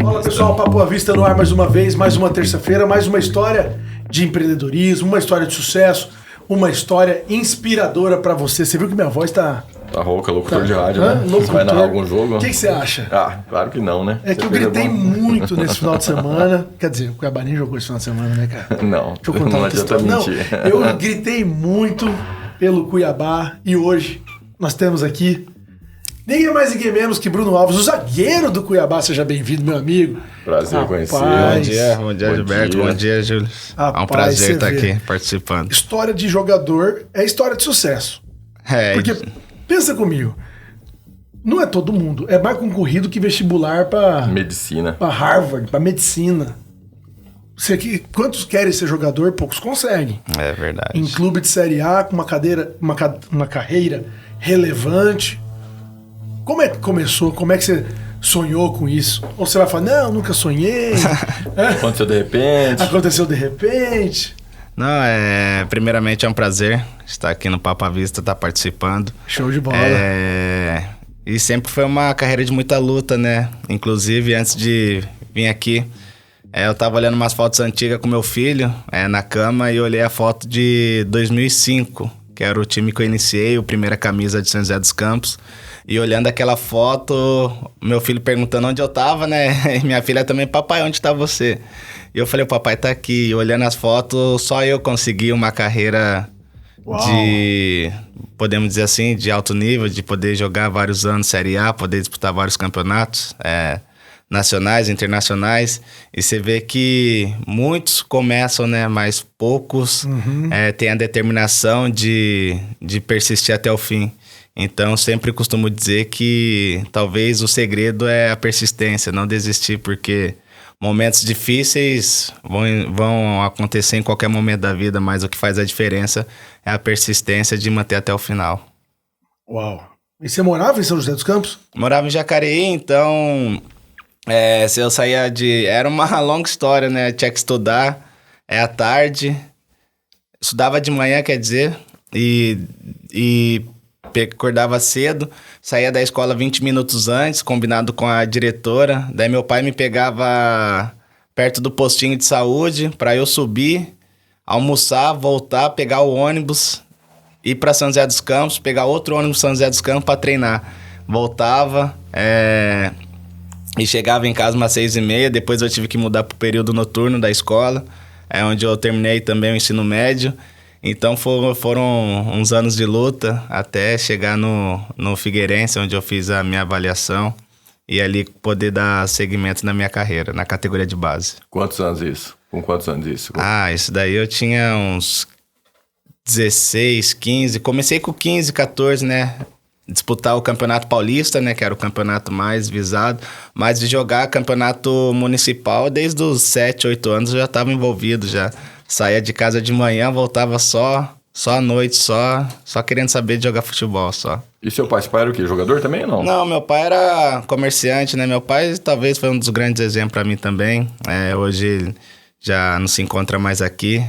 Fala pessoal, Papo à Vista no ar mais uma vez, mais uma terça-feira, mais uma história de empreendedorismo, uma história de sucesso, uma história inspiradora pra você. Você viu que minha voz tá rouca, locutor de rádio, né? Locutor. Você vai narrar algum jogo? O que você acha? Claro que não, né? É que eu gritei muito nesse final de semana. Quer dizer, o Cuiabá nem jogou esse final de semana, né, cara? Não, deixa eu contar não adianta mentir. Não, eu gritei muito pelo Cuiabá e hoje nós temos aqui ninguém mais, ninguém menos que Bruno Alves, o zagueiro do Cuiabá. Seja bem-vindo, meu amigo. Prazer conhecer. Bom dia, Gilberto. Bom dia, Júlio. É um prazer estar aqui participando. História de jogador é história de sucesso. Porque, pensa comigo, não é todo mundo. É mais concorrido que vestibular para medicina, para Harvard, para medicina. Quantos querem ser jogador, poucos conseguem. É verdade. Em clube de Série A, com uma carreira relevante. Como é que começou? Como é que você sonhou com isso? Ou você vai falar, não, nunca sonhei. Aconteceu de repente. Aconteceu de repente. Não, primeiramente é um prazer estar aqui no Papo à Vista, estar participando. Show de bola. E sempre foi uma carreira de muita luta, né? Inclusive, antes de vir aqui, eu tava olhando umas fotos antigas com meu filho, na cama, e olhei a foto de 2005, que era o time que eu iniciei, a primeira camisa de São José dos Campos. E olhando aquela foto, meu filho perguntando onde eu tava, né? E minha filha também, papai, onde tá você? E eu falei, o papai tá aqui. E olhando as fotos, só eu consegui uma carreira de, podemos dizer assim, de alto nível, de poder jogar vários anos Série A, poder disputar vários campeonatos nacionais, internacionais. E você vê que muitos começam, né? Mas poucos têm a determinação de persistir até o fim. Então, sempre costumo dizer que talvez o segredo é a persistência, não desistir, porque momentos difíceis vão acontecer em qualquer momento da vida, mas o que faz a diferença é a persistência de manter até o final. Uau! E você morava em São José dos Campos? Morava em Jacareí, então se eu saía era uma longa história, né? Tinha que estudar à tarde, estudava de manhã, quer dizer, e acordava cedo, saía da escola 20 minutos antes, combinado com a diretora. Daí meu pai me pegava perto do postinho de saúde para eu subir, almoçar, voltar, pegar o ônibus, ir para São José dos Campos, pegar outro ônibus São José dos Campos para treinar. Voltava e chegava em casa umas 6h30. Depois eu tive que mudar para o período noturno da escola, onde eu terminei também o ensino médio. Então foram uns anos de luta até chegar no Figueirense, onde eu fiz a minha avaliação e ali poder dar seguimento na minha carreira, na categoria de base. Quantos anos isso? Com quantos anos isso? Isso daí eu tinha uns 16, 15. Comecei com 15, 14, né? Disputar o Campeonato Paulista, né? Que era o campeonato mais visado. Mas de jogar campeonato municipal, desde os 7, 8 anos eu já estava envolvido já. Saía de casa de manhã, voltava só à noite, só querendo saber de jogar futebol, só. E seu pai era o quê? Jogador também ou não? Não, meu pai era comerciante, né? Meu pai talvez foi um dos grandes exemplos para mim também. Hoje ele já não se encontra mais aqui.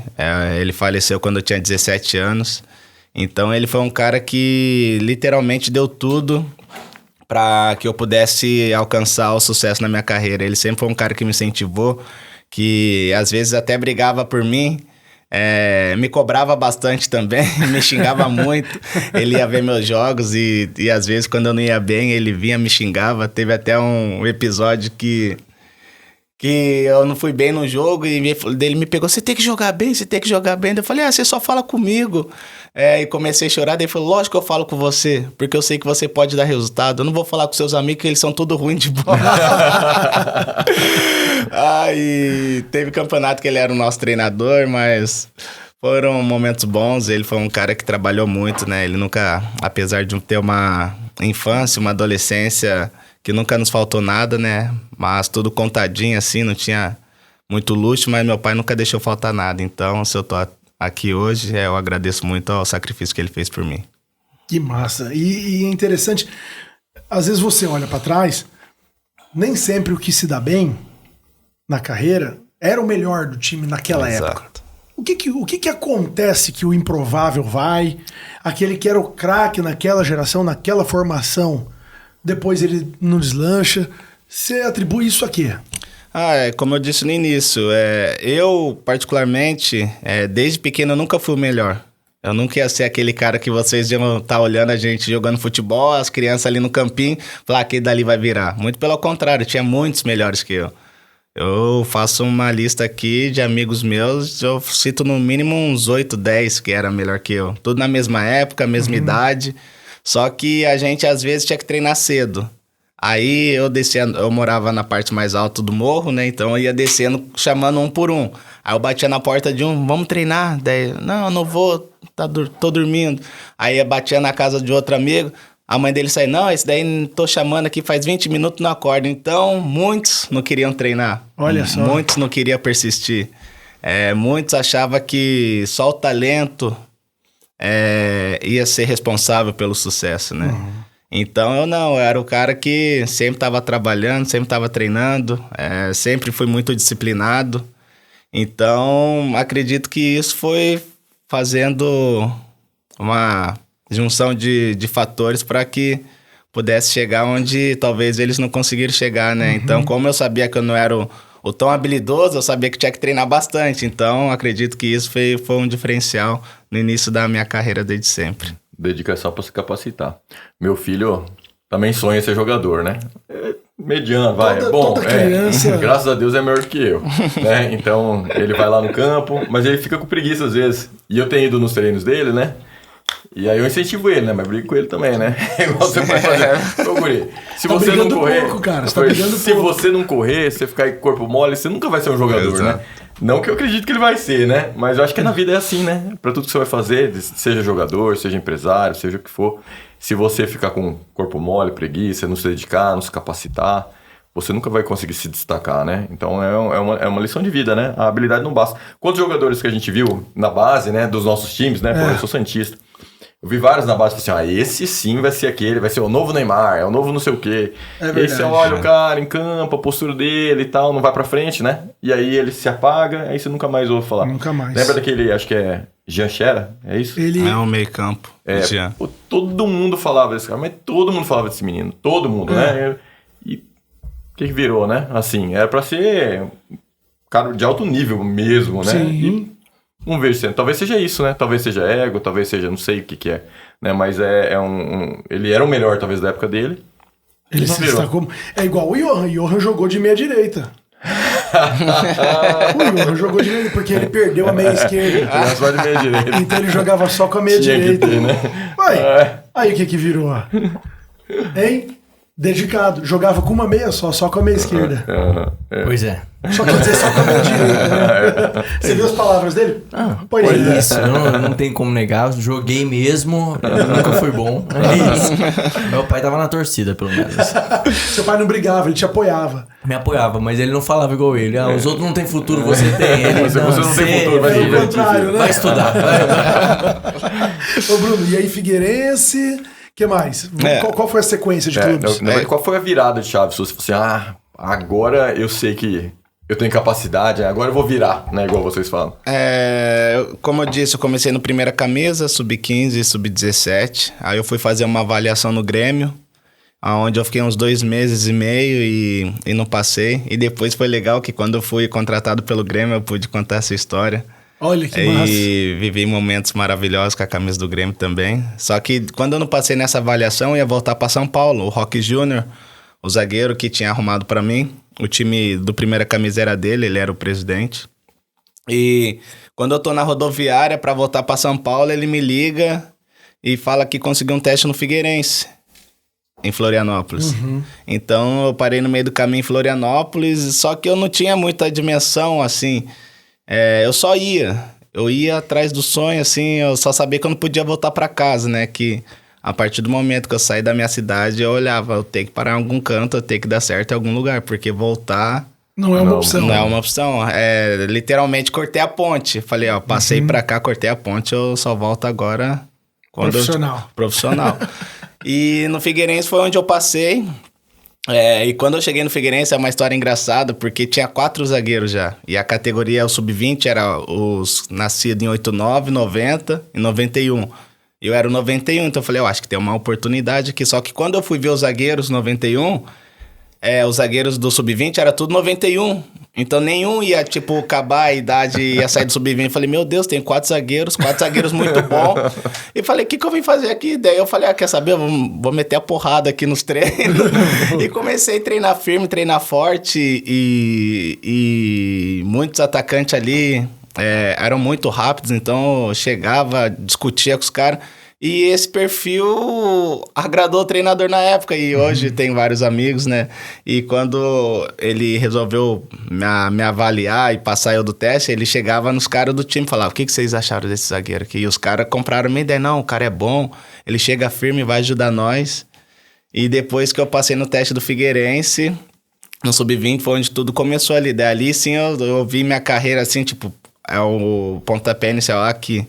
Ele faleceu quando eu tinha 17 anos. Então ele foi um cara que literalmente deu tudo para que eu pudesse alcançar o sucesso na minha carreira. Ele sempre foi um cara que me incentivou, que às vezes até brigava por mim, me cobrava bastante também, me xingava muito. Ele ia ver meus jogos e às vezes quando eu não ia bem, ele vinha, me xingava. Teve até um episódio que eu não fui bem no jogo e ele me pegou, você tem que jogar bem. Eu falei, você só fala comigo. E comecei a chorar, daí ele falou, lógico que eu falo com você, porque eu sei que você pode dar resultado. Eu não vou falar com seus amigos que eles são tudo ruins de bola. E teve campeonato que ele era o nosso treinador, mas foram momentos bons. Ele foi um cara que trabalhou muito, né? Ele nunca, apesar de ter uma infância, uma adolescência que nunca nos faltou nada, né? Mas tudo contadinho assim, não tinha muito luxo, mas meu pai nunca deixou faltar nada. Então, se eu tô aqui hoje, eu agradeço muito ao sacrifício que ele fez por mim. Que massa. E é interessante, às vezes você olha pra trás, nem sempre o que se dá bem na carreira era o melhor do time naquela época. O que acontece que o improvável vai, aquele que era o craque naquela geração, naquela formação, depois ele não deslancha? Você atribui isso a quê? Como eu disse no início, eu particularmente, desde pequeno eu nunca fui o melhor. Eu nunca ia ser aquele cara que vocês iam estar olhando a gente jogando futebol, as crianças ali no campinho, falar que dali vai virar. Muito pelo contrário, tinha muitos melhores que eu. Eu faço uma lista aqui de amigos meus, eu cito no mínimo uns 8, 10 que era melhor que eu. Tudo na mesma época, mesma idade, só que a gente às vezes tinha que treinar cedo. Aí eu descia, eu morava na parte mais alta do morro, né? Então eu ia descendo, chamando um por um. Aí eu batia na porta de um, vamos treinar? Daí, não, não vou, tô dormindo. Aí eu batia na casa de outro amigo, a mãe dele saía, não, esse daí tô chamando aqui faz 20 minutos não acorda. Então, muitos não queriam treinar. Olha só. Muitos não queriam persistir. Muitos achavam que só o talento ia ser responsável pelo sucesso, né? Então eu era o cara que sempre estava trabalhando, sempre estava treinando, sempre fui muito disciplinado. Então acredito que isso foi fazendo uma junção de fatores para que pudesse chegar onde talvez eles não conseguiram chegar, né? Então, como eu sabia que eu não era o tão habilidoso, eu sabia que tinha que treinar bastante. Então acredito que isso foi um diferencial no início da minha carreira desde sempre. Dedicação para se capacitar. Meu filho também sonha ser jogador, né? Mediano, vai, é bom. Toda criança... graças a Deus é melhor que eu, né? Então, ele vai lá no campo, mas ele fica com preguiça às vezes. E eu tenho ido nos treinos dele, né? E aí eu incentivo ele, né? Mas brigo com ele também, né? Igual você vai fazer. Ô, guri, se você não correr... pouco, cara. Se você não correr, você ficar com o corpo mole, você nunca vai ser um jogador, né? Não que eu acredito que ele vai ser, né? Mas eu acho que na vida é assim, né? Pra tudo que você vai fazer, seja jogador, seja empresário, seja o que for, se você ficar com corpo mole, preguiça, não se dedicar, não se capacitar, você nunca vai conseguir se destacar, né? Então é uma lição de vida, né? A habilidade não basta. Quantos jogadores que a gente viu na base, né? Dos nossos times, né? Pô, eu sou santista. Eu vi vários na base, assim, esse sim vai ser aquele, vai ser o novo Neymar, é o novo não sei o quê. Esse olha o cara em campo, a postura dele e tal, não vai pra frente, né? E aí ele se apaga, aí você nunca mais ouve falar. Nunca mais. Lembra daquele, acho que é Jean Xera, é isso? Ele... É um meio campo. Jean. Todo mundo falava desse cara, mas todo mundo falava desse menino, todo mundo, né? E o que virou, né? Assim, era pra ser cara de alto nível mesmo, né? Sim. E vamos ver se talvez seja isso, né? Talvez seja ego, talvez seja, não sei o que é, né? Mas ele era o melhor, talvez, da época dele. Ele se destacou. É igual o Johan. O Johan jogou de meia direita. O Johan jogou de meia, porque ele perdeu a meia esquerda. Só de meia direita. Então ele jogava só com a meia direita. Ter, né? Aí o que virou? Hein? Dedicado. Jogava com uma meia só com a meia esquerda. Pois é. Só quer dizer só com a meia direita, né? Você viu as palavras dele? Pois é. Isso, não tem como negar. Joguei mesmo, nunca foi bom. É isso. Meu pai tava na torcida, pelo menos. Seu pai não brigava, ele te apoiava. Me apoiava, mas ele não falava igual ele. Os outros não tem futuro, você tem. Ele, você não tem futuro, vai o contrário, né? Vai estudar. Ô Bruno, e aí Figueirense... O que mais? Qual foi a sequência de clubes? Qual foi a virada de chave? Se você fosse assim, agora eu sei que eu tenho capacidade, agora eu vou virar, né? Igual vocês falam. Como eu disse, eu comecei no primeira camisa, sub-15 e sub-17. Aí eu fui fazer uma avaliação no Grêmio, onde eu fiquei uns 2 meses e meio e não passei. E depois foi legal que quando eu fui contratado pelo Grêmio, eu pude contar essa história. Olha que massa. E vivi momentos maravilhosos com a camisa do Grêmio também. Só que quando eu não passei nessa avaliação, eu ia voltar para São Paulo. O Roque Júnior, o zagueiro que tinha arrumado para mim, o time do primeira camisa era dele, ele era o presidente. E quando eu tô na rodoviária para voltar para São Paulo, ele me liga e fala que conseguiu um teste no Figueirense, em Florianópolis. Então eu parei no meio do caminho em Florianópolis, só que eu não tinha muita dimensão, assim... eu só ia. Eu ia atrás do sonho, assim, eu só sabia que eu não podia voltar pra casa, né? Que a partir do momento que eu saí da minha cidade, eu olhava, eu tenho que parar em algum canto, eu tenho que dar certo em algum lugar, porque voltar... Não é uma opção. Não é uma opção. Literalmente, cortei a ponte. Falei, passei pra cá, cortei a ponte, eu só volto agora... Profissional. E no Figueirense foi onde eu passei... e quando eu cheguei no Figueirense é uma história engraçada, porque tinha 4 zagueiros já. E a categoria, o sub-20, era os nascidos em 89, 90 e 91. Eu era o 91, então eu falei, eu acho que tem uma oportunidade aqui. Só que quando eu fui ver os zagueiros 91, os zagueiros do Sub-20 era tudo 91. Então nenhum ia, tipo, acabar a idade e ia sair do Sub-20. Falei, meu Deus, tem 4 zagueiros muito bons. E falei, o que eu vim fazer aqui? Daí eu falei, quer saber? Vou meter a porrada aqui nos treinos. E comecei a treinar firme, treinar forte. E muitos atacantes ali eram muito rápidos, então eu chegava, discutia com os caras. E esse perfil agradou o treinador na época, e hoje tem vários amigos, né? E quando ele resolveu me avaliar e passar eu do teste, ele chegava nos caras do time e falava, o que vocês acharam desse zagueiro aqui? E os caras compraram minha ideia, não, o cara é bom, ele chega firme, vai ajudar nós. E depois que eu passei no teste do Figueirense, no Sub-20, foi onde tudo começou ali. Daí ali, sim, eu vi minha carreira assim, tipo, o pontapé inicial aqui.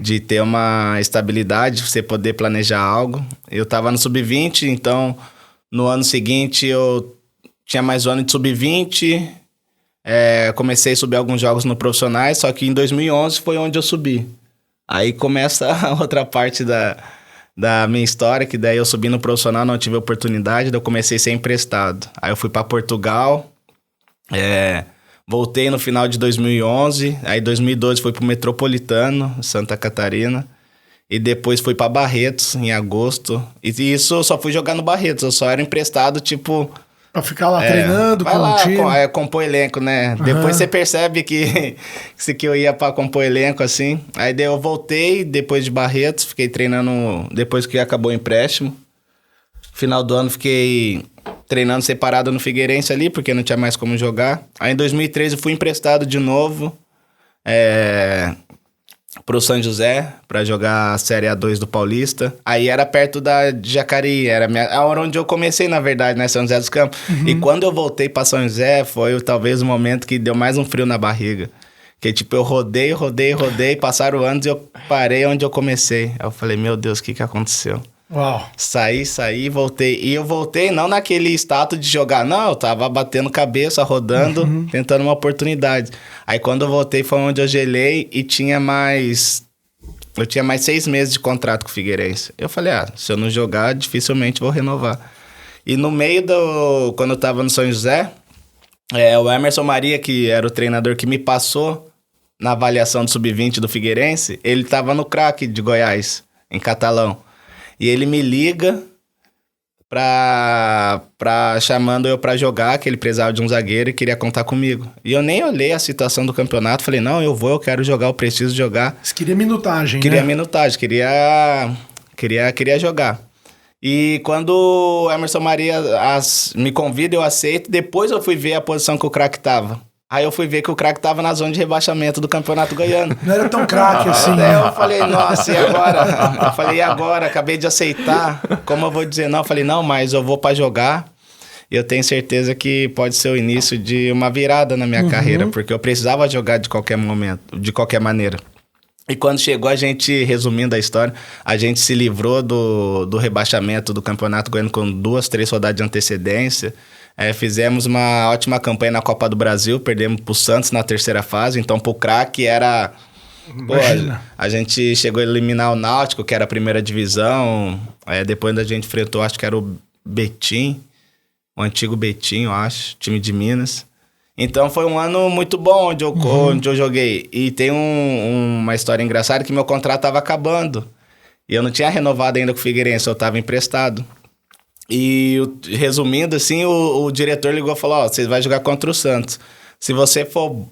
De ter uma estabilidade, você poder planejar algo. Eu tava no Sub-20, então no ano seguinte eu tinha mais um ano de Sub-20, comecei a subir alguns jogos no profissionais, só que em 2011 foi onde eu subi. Aí começa a outra parte da minha história, que daí eu subi no profissional, não tive oportunidade, daí eu comecei a ser emprestado. Aí eu fui para Portugal, voltei no final de 2011, aí 2012 fui pro Metropolitano, Santa Catarina, e depois fui pra Barretos, em agosto. E isso eu só fui jogar no Barretos, eu só era emprestado, tipo... Pra ficar lá treinando com o time. Compor elenco, né? Uhum. Depois você percebe que eu ia pra compor elenco, assim. Aí daí eu voltei, depois de Barretos, fiquei treinando, depois que acabou o empréstimo. Final do ano fiquei treinando separado no Figueirense ali, porque não tinha mais como jogar. Aí em 2013 eu fui emprestado de novo pro São José, pra jogar a Série A2 do Paulista. Aí era perto de Jacareí, era a hora onde eu comecei, na verdade, né, São José dos Campos. Uhum. E quando eu voltei pra São José, foi talvez o momento que deu mais um frio na barriga. Que tipo, eu rodei, passaram anos e eu parei onde eu comecei. Aí eu falei, meu Deus, o que aconteceu? Uau. Saí, voltei. E eu voltei não naquele status de jogar, não, eu tava batendo cabeça, rodando, tentando uma oportunidade. Aí quando eu voltei foi onde eu gelei e eu tinha mais 6 meses de contrato com o Figueirense. Eu falei, se eu não jogar, dificilmente vou renovar. E no meio quando eu tava no São José, o Emerson Maria, que era o treinador que me passou na avaliação do Sub-20 do Figueirense, ele tava no Crack de Goiás, em Catalão. E ele me liga chamando eu pra jogar, que ele precisava de um zagueiro e queria contar comigo. E eu nem olhei a situação do campeonato, falei, não, eu quero jogar, eu preciso jogar. Você queria minutagem, né? Queria minutagem, queria jogar. E quando o Emerson Maria me convida, eu aceito. Depois eu fui ver a posição que o Crack tava. Aí eu fui ver que o Crack tava na zona de rebaixamento do Campeonato Goiano. Não era tão craque assim. Daí eu falei, nossa, e agora? Eu falei, e agora? Acabei de aceitar. Como eu vou dizer não? Eu falei, não, mas eu vou pra jogar. E eu tenho certeza que pode ser o início de uma virada na minha carreira, porque eu precisava jogar de qualquer momento, de qualquer maneira. E quando chegou, resumindo a história, a gente se livrou do rebaixamento do Campeonato Goiano com 2, 3 rodadas de antecedência. Fizemos uma ótima campanha na Copa do Brasil, perdemos pro Santos na terceira fase, então pro Crack era... a gente chegou a eliminar o Náutico, que era a primeira divisão, depois a gente enfrentou, acho que era o Betim, o antigo Betim, eu acho, time de Minas. Então foi um ano muito bom onde eu joguei. E tem uma história engraçada que meu contrato estava acabando. E eu não tinha renovado ainda com o Figueirense, eu estava emprestado. E resumindo assim, o diretor ligou e falou, você vai jogar contra o Santos. Se você for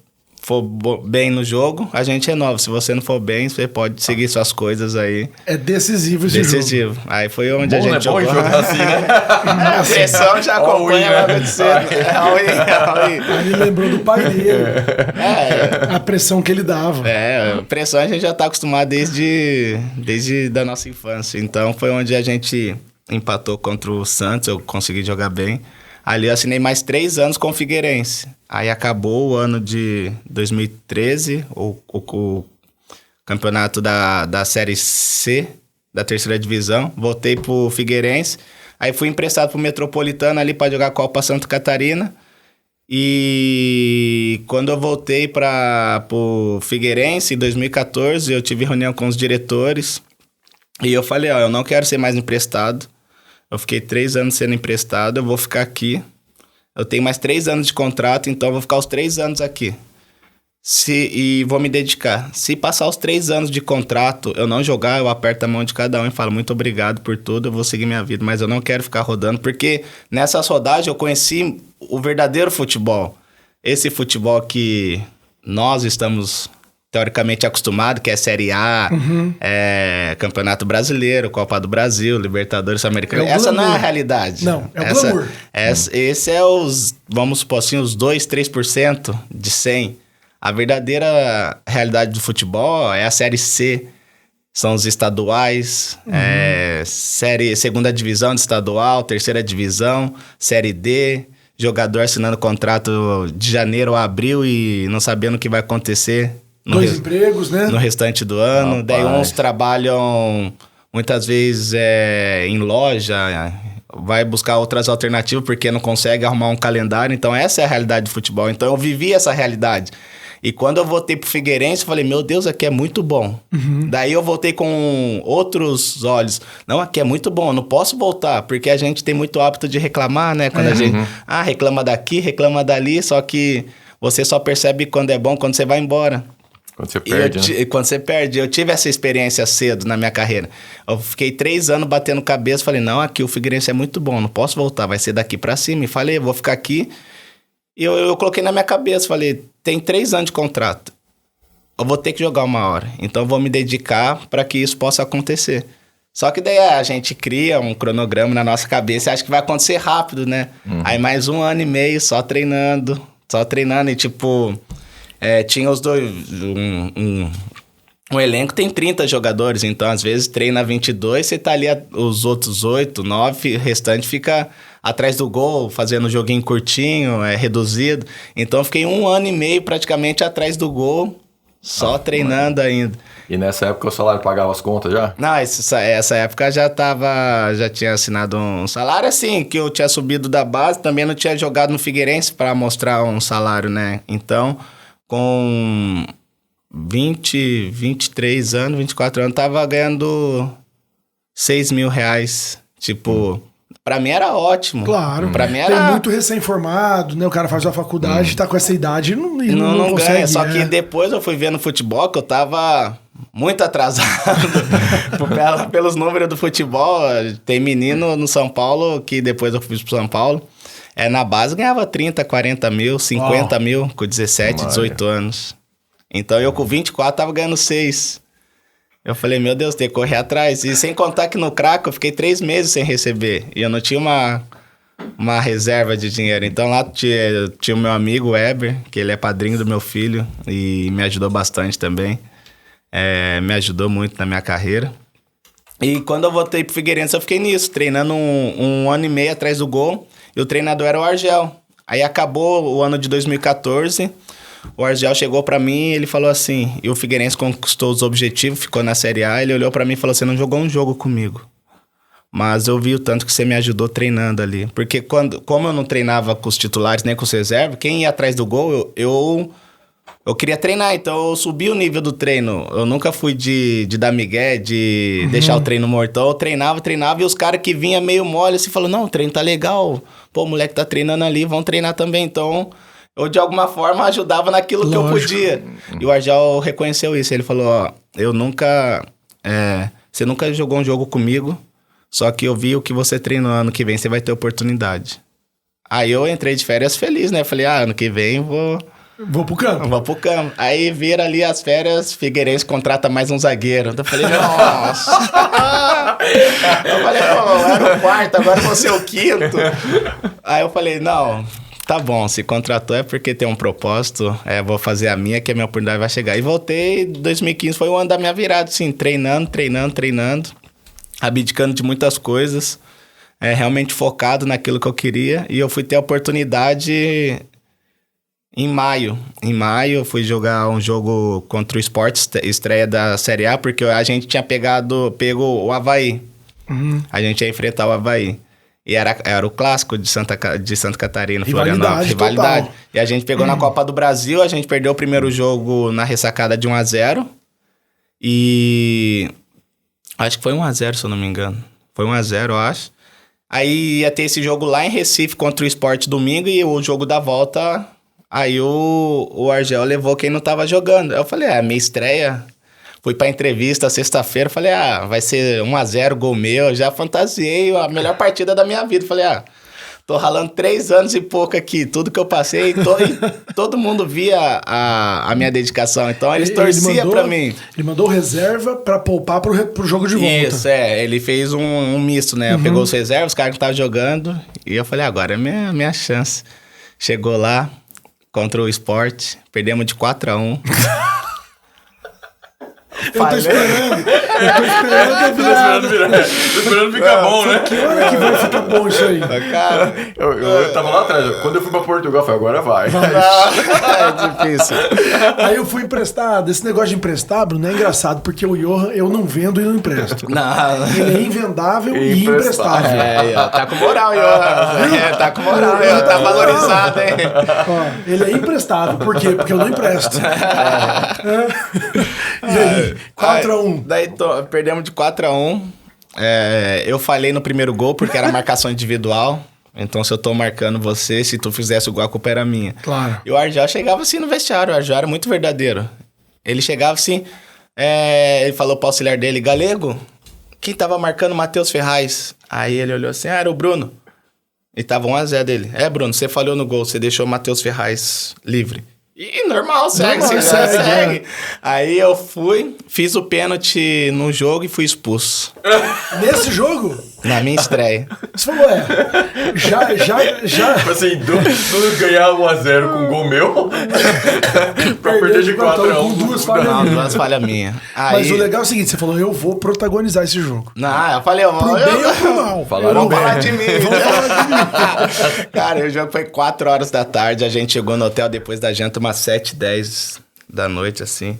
bem no jogo, a gente renova. Se você não for bem, você pode seguir suas coisas aí. É decisivo esse jogo. Aí foi onde a gente jogou. É bom jogar assim, né? A pressão já acompanha logo de cedo. Ele lembrou do pai dele. A pressão que ele dava. A pressão a gente já tá acostumado desde da nossa infância. Então foi onde a gente empatou contra o Santos, eu consegui jogar bem. Ali eu assinei mais 3 anos com o Figueirense. Aí acabou o ano de 2013, o campeonato da Série C, da terceira divisão. Voltei pro Figueirense. Aí fui emprestado pro Metropolitano ali para jogar a Copa Santa Catarina. E quando eu voltei pro Figueirense, em 2014, eu tive reunião com os diretores. E eu falei, eu não quero ser mais emprestado. Eu fiquei 3 anos sendo emprestado, eu vou ficar aqui. Eu tenho mais 3 anos de contrato, então eu vou ficar os 3 anos aqui. E vou me dedicar. Se passar os 3 anos de contrato, eu não jogar, eu aperto a mão de cada um e falo muito obrigado por tudo, eu vou seguir minha vida. Mas eu não quero ficar rodando, porque nessas rodagens eu conheci o verdadeiro futebol. Esse futebol que nós estamos teoricamente acostumados, que é Série A, Campeonato Brasileiro, Copa do Brasil, Libertadores Sul-Americana. Essa não é a realidade. Não, é o glamour. Esse é vamos supor assim, os 2, 3% de 100%. A verdadeira realidade do futebol é a Série C. São os estaduais, segunda divisão de estadual, terceira divisão, Série D, jogador assinando contrato de janeiro a abril e não sabendo o que vai acontecer. 2 empregos, né? No restante do ano. Rapaz. Daí uns trabalham muitas vezes em loja, vai buscar outras alternativas porque não consegue arrumar um calendário. Então essa é a realidade do futebol. Então eu vivi essa realidade. E quando eu voltei pro Figueirense, eu falei, meu Deus, aqui é muito bom. Daí eu voltei com outros olhos. Não, aqui é muito bom, não posso voltar, porque a gente tem muito hábito de reclamar, né? Quando a gente, reclama daqui, reclama dali, só que você só percebe quando é bom quando você vai embora. Quando você perde, Quando você perde. Eu tive essa experiência cedo na minha carreira. Eu fiquei 3 anos batendo cabeça, falei, não, aqui o Figueirense é muito bom, não posso voltar, vai ser daqui pra cima. E falei, vou ficar aqui. E eu coloquei na minha cabeça, falei, tem 3 anos de contrato. Eu vou ter que jogar uma hora. Então eu vou me dedicar para que isso possa acontecer. Só que daí a gente cria um cronograma na nossa cabeça e acha que vai acontecer rápido, né? Aí mais 1 ano e meio só treinando. E tipo, tinha os dois... Um elenco tem 30 jogadores, então às vezes treina 22, você tá ali, os outros 8, 9, o restante fica atrás do gol, fazendo joguinho curtinho, reduzido. Então eu fiquei 1 ano e meio praticamente atrás do gol, só treinando ainda. E nessa época o salário pagava as contas já? Não, essa época já tinha assinado um salário assim, que eu tinha subido da base, também não tinha jogado no Figueirense para mostrar um salário, né? Então, com 23 anos, 24 anos, tava ganhando 6 mil reais. Tipo, pra mim era ótimo. Claro. Pra mim Tem muito recém-formado, né? O cara faz a faculdade, tá com essa idade e não consegue. Ganha. Só que depois eu fui ver no futebol que eu tava muito atrasado pelos números do futebol. Tem menino no São Paulo que depois eu fui pro São Paulo. Na base ganhava 30, 40 mil, 50 mil com 17, 18 anos. Então eu com 24 tava ganhando 6. Eu falei, meu Deus, tem que correr atrás. E sem contar que no Craco eu fiquei 3 meses sem receber. E eu não tinha uma reserva de dinheiro. Então lá tinha o meu amigo Weber, que ele é padrinho do meu filho. E me ajudou bastante também. Me ajudou muito na minha carreira. E quando eu voltei pro Figueirense, eu fiquei nisso, treinando um ano e meio atrás do gol. E o treinador era o Argel. Aí acabou o ano de 2014... O Argel chegou pra mim e ele falou assim... E o Figueirense conquistou os objetivos, ficou na Série A. Ele olhou pra mim e falou, você não jogou um jogo comigo. Mas eu vi o tanto que você me ajudou treinando ali. Porque como eu não treinava com os titulares nem com os reservas... Quem ia atrás do gol, eu queria treinar. Então eu subi o nível do treino. Eu nunca fui de dar migué, de deixar o treino mortão. Eu treinava. E os caras que vinham meio mole assim... Falaram, não, o treino tá legal. Pô, o moleque tá treinando ali, vão treinar também. Então... Eu, de alguma forma, ajudava naquilo que eu podia. E o Argel reconheceu isso. Ele falou, eu nunca... você nunca jogou um jogo comigo, só que eu vi o que você treinou. Ano que vem você vai ter oportunidade. Aí eu entrei de férias feliz, né? Falei, ano que vem vou pro campo. Vou pro campo. Aí viram ali as férias, Figueirense contrata mais um zagueiro. Eu falei, nossa. Eu falei, eu era o 4º, agora eu vou ser o 5º. Aí eu falei, não... Tá bom, se contratou é porque tem um propósito, vou fazer a minha, que a minha oportunidade vai chegar. E voltei, 2015 foi o ano da minha virada, assim, treinando, abdicando de muitas coisas, realmente focado naquilo que eu queria. E eu fui ter a oportunidade em maio. Em maio eu fui jogar um jogo contra o Sport, estreia da Série A, porque a gente tinha pego o Avaí. A gente ia enfrentar o Avaí. E era o clássico de Santa Catarina, Florianópolis. Rivalidade. Total. E a gente pegou na Copa do Brasil, a gente perdeu o primeiro jogo na ressacada de 1-0. E acho que foi 1-0, se eu não me engano. Foi 1-0, eu acho. Aí ia ter esse jogo lá em Recife contra o Sport domingo e o jogo da volta, aí o Argel levou quem não tava jogando. Eu falei, minha estreia, fui pra entrevista sexta-feira, falei, vai ser 1-0, gol meu, já fantasiei a melhor partida da minha vida. Falei, tô ralando 3 anos e pouco aqui, tudo que eu passei, e todo mundo via a minha dedicação, então eles torciam pra mim. Ele mandou reserva pra poupar pro jogo de volta. Isso, ele fez um misto, né? Pegou os reservas, os caras que estavam jogando, e eu falei, agora é minha chance. Chegou lá, contra o Sport, perdemos de 4-1. Eu tô esperando. Tô esperando ficar bom, né? Que hora que vai ficar bom isso aí? Cara, eu tava lá atrás. Quando eu fui pra Portugal, eu falei, agora vai. é difícil. Aí eu fui emprestado. Esse negócio de emprestar, Bruno, é engraçado, porque o Johan eu não vendo e não empresto. Não. Ele é invendável e imprestável. Tá com moral, Johan. Tá com moral, Johan. Tá valorizado, hein? Ó, ele é imprestável. Por quê? Porque eu não empresto. E aí, 4-1. Daí perdemos de 4-1. Eu falhei no primeiro gol porque era marcação individual. Então, se eu tô marcando você, se tu fizesse o gol, a culpa era minha. Claro. E o Argel chegava assim no vestiário. O Argel era muito verdadeiro. Ele chegava assim, ele falou pro auxiliar dele, Galego, quem tava marcando Matheus Ferraz? Aí ele olhou assim, era o Bruno. E tava 1-0 dele. Bruno, você falhou no gol, você deixou o Matheus Ferraz livre. E normal, segue. Aí eu fui, fiz o pênalti no jogo e fui expulso. Nesse jogo? Na minha estreia. Você falou, já. Tipo assim, do ganhar 1-0 com um gol meu, pra perder de 4-1. Com 2 falhas Não, minhas. 2 falhas minhas. Mas o legal é o seguinte, você falou, eu vou protagonizar esse jogo. Não, eu falei, Pro bem ou pro mal? Falaram Vamos falar de bem. mim. Cara, o jogo foi 4 horas da tarde, a gente chegou no hotel depois da janta umas 7h10 da noite, assim.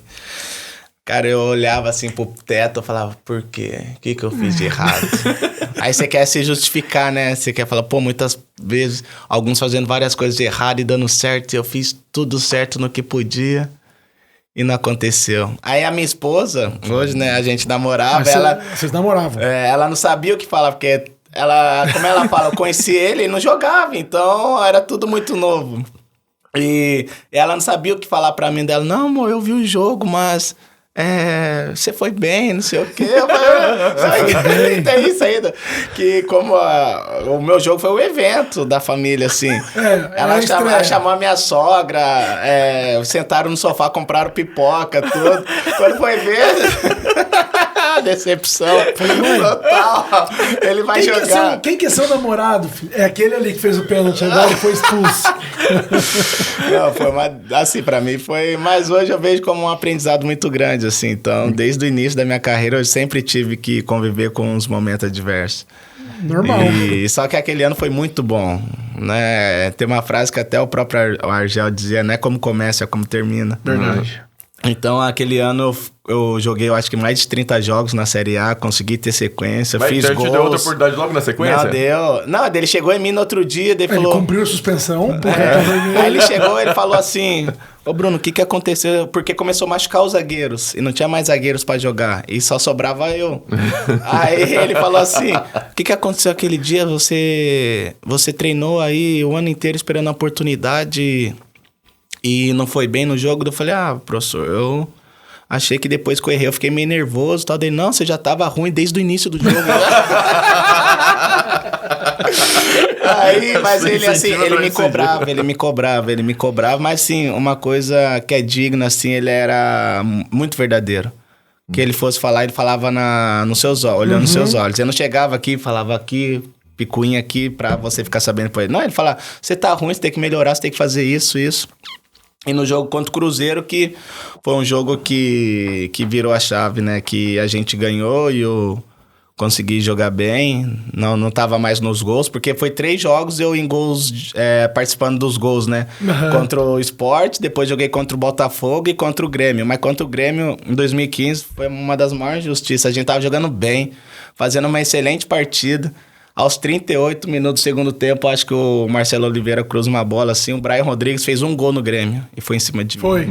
Cara, eu olhava assim pro teto e falava, por quê? O que eu fiz de errado? Aí você quer se justificar, né? Você quer falar, muitas vezes, alguns fazendo várias coisas de errado e dando certo, e eu fiz tudo certo no que podia. E não aconteceu. Aí a minha esposa, hoje, né, a gente namorava, Vocês namoravam? Ela não sabia o que falar, porque como ela fala, eu conheci ele e não jogava, então era tudo muito novo. E ela não sabia o que falar pra mim dela. Não, amor, eu vi o jogo, mas você foi bem, não sei o quê. Tem isso ainda. Que como o meu jogo foi o evento da família, assim. Ela chamou a minha sogra, sentaram no sofá, compraram pipoca, tudo. Quando foi ver... Decepção. Total. Ele vai jogar. Quem que é seu namorado, filho? É aquele ali que fez o pênalti agora e foi expulso. Não, foi assim, pra mim foi... Mas hoje eu vejo como um aprendizado muito grande, assim. Então, desde o início da minha carreira, eu sempre tive que conviver com uns momentos adversos. Normal. Só que aquele ano foi muito bom, né? Tem uma frase que até o próprio Argel dizia, não é como começa, é como termina. Verdade. Então, aquele ano eu joguei, eu acho que mais de 30 jogos na Série A, consegui ter sequência, mas fiz então gols. Te deu outra oportunidade logo na sequência? Não, deu. Não, ele chegou em mim no outro dia, ele falou... Ele cumpriu a suspensão. Aí ele chegou, ele falou assim... Ô Bruno, o que aconteceu? Porque começou a machucar os zagueiros e não tinha mais zagueiros pra jogar e só sobrava eu. Aí ele falou assim, o que aconteceu aquele dia? Você treinou aí o ano inteiro esperando a oportunidade e não foi bem no jogo? Eu falei, professor, eu achei que depois que eu errei eu fiquei meio nervoso e tal. Daí, não, você já tava ruim desde o início do jogo. Aí, mas ele assim, ele me cobrava, mas assim, uma coisa que é digna, assim, ele era muito verdadeiro. Que ele fosse falar, ele falava nos seus olhos, olhando nos seus olhos. Ele não chegava aqui, falava aqui, picuinha aqui, pra você ficar sabendo por ele. Não, ele falava, você tá ruim, você tem que melhorar, você tem que fazer isso. E no jogo contra o Cruzeiro, que foi um jogo que virou a chave, né? Que a gente ganhou e eu consegui jogar bem. Não tava mais nos gols, porque foi 3 jogos eu em gols, participando dos gols, né? Contra o Sport, depois joguei contra o Botafogo e contra o Grêmio. Mas contra o Grêmio, em 2015, foi uma das maiores justiças. A gente tava jogando bem, fazendo uma excelente partida. Aos 38 minutos do segundo tempo, acho que o Marcelo Oliveira cruza uma bola assim, o Brian Rodrigues fez um gol no Grêmio e foi em cima de mim. Foi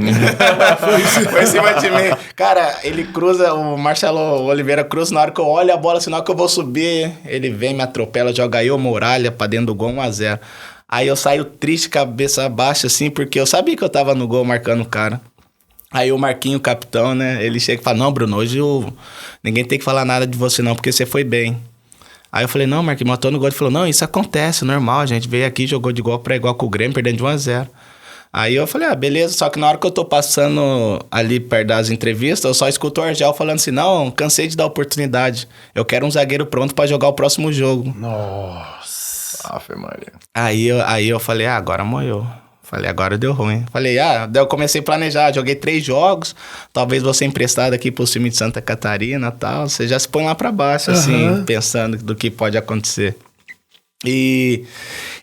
Foi em cima de mim. Cara, ele cruza, o Marcelo Oliveira cruza, na hora que eu olho a bola, assim, na hora que eu vou subir, ele vem, me atropela, joga eu, Muralha, pra dentro do gol, 1-0. Aí eu saio triste, cabeça baixa, assim, porque eu sabia que eu tava no gol marcando o cara. Aí o Marquinho, o capitão, né, ele chega e fala, não, Bruno, hoje ninguém tem que falar nada de você não, porque você foi bem. Aí eu falei, não, Marquinhos, matou no gol. Ele falou, não, isso acontece, normal, a gente veio aqui, jogou de igual pra igual com o Grêmio, perdendo de 1-0. Aí eu falei, beleza, só que na hora que eu tô passando ali perto das entrevistas, eu só escuto o Argel falando assim, não, cansei de dar oportunidade, eu quero um zagueiro pronto pra jogar o próximo jogo. Nossa. Ave Maria. Aí eu falei, agora moiou. Falei, agora deu ruim. Falei, daí eu comecei a planejar, joguei 3 jogos, talvez vou ser emprestado aqui pro time de Santa Catarina e tal. Você já se põe lá pra baixo, assim, pensando do que pode acontecer. E